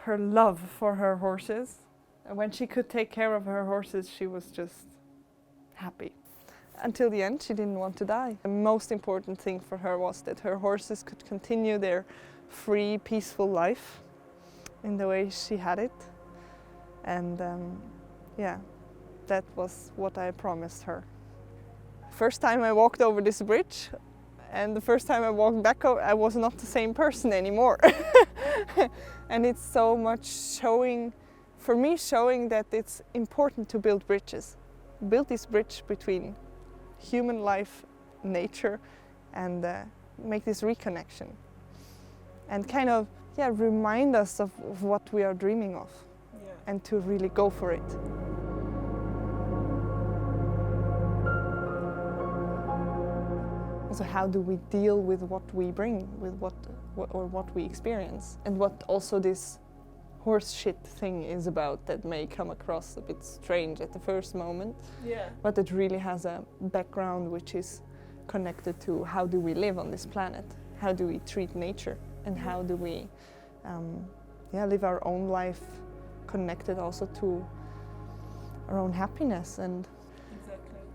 her love for her horses. And when she could take care of her horses, she was just happy. Until the end, she didn't want to die. The most important thing for her was that her horses could continue their free, peaceful life in the way she had it. And yeah, that was what I promised her. First time I walked over this bridge, and the first time I walked back, I was not the same person anymore. And it's so much showing, for me, showing that it's important to build bridges. Build this bridge between human life, nature, and make this reconnection. And kind of, yeah, remind us of what we are dreaming of, and to really go for it. So how do we deal with what we bring, with what we experience, and what also this horse shit thing is about that may come across a bit strange at the first moment, but it really has a background which is connected to how do we live on this planet, how do we treat nature, and how do we live our own life connected also to our own happiness. And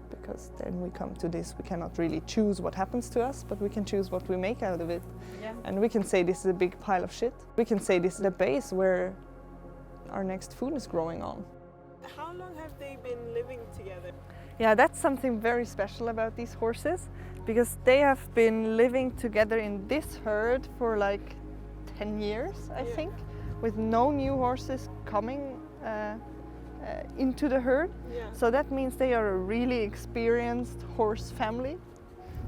because then we come to this, we cannot really choose what happens to us, but we can choose what we make out of it. And we can say this is a big pile of shit. We can say this is the base where our next food is growing on. How long have they been living together? Yeah, that's something very special about these horses, because they have been living together in this herd for like 10 years, I think, with no new horses coming into the herd. So that means they are a really experienced horse family,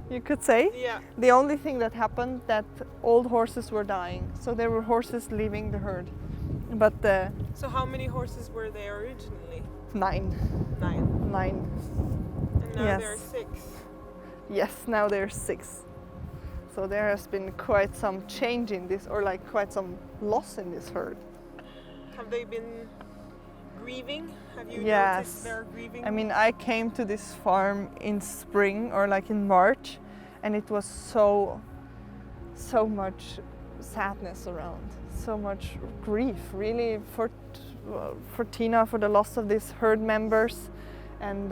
you could say. The only thing that happened, that old horses were dying, so there were horses leaving the herd. But so how many horses were there originally? 9. 9. And now there are 6. Yes, now there are 6. So there has been quite some change in this, or like quite some loss in this herd. Have they been grieving? Have you noticed their grieving? I mean, I came to this farm in spring, or like in March, and it was so much sadness around, so much grief, really, for Tina, for the loss of these herd members. And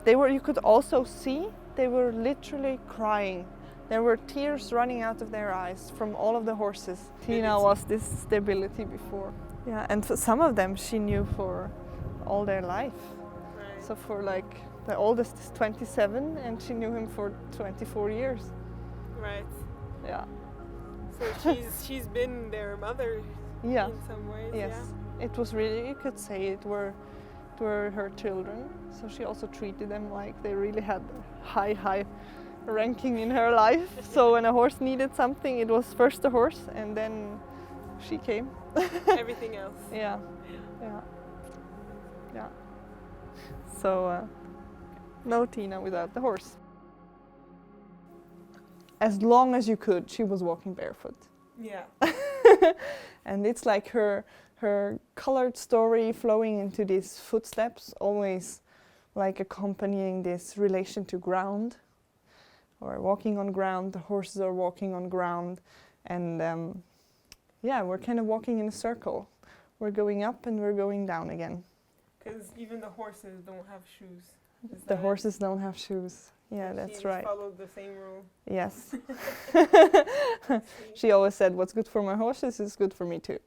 they were, you could also see, they were literally crying. There were tears running out of their eyes from all of the horses. Tina was this stability before. Yeah, and for some of them she knew for all their life. Right. So for like, the oldest is 27 and she knew him for 24 years. Right. Yeah. So she's been their mother in some ways. Yes. Yeah. It was really, you could say it were her children. So she also treated them like they really had high ranking in her life. So when a horse needed something, it was first the horse and then she came. Everything else. Yeah. So no Tina without the horse. As long as you could, she was walking barefoot. Yeah. And it's like her colored story flowing into these footsteps, always like accompanying this relation to ground, or walking on ground. The horses are walking on ground, and we're kind of walking in a circle. We're going up and we're going down again. Because even the horses don't have shoes. The horses don't have shoes. Yeah, that's right. She followed the same rule. Yes. She always said, what's good for my horses is good for me too.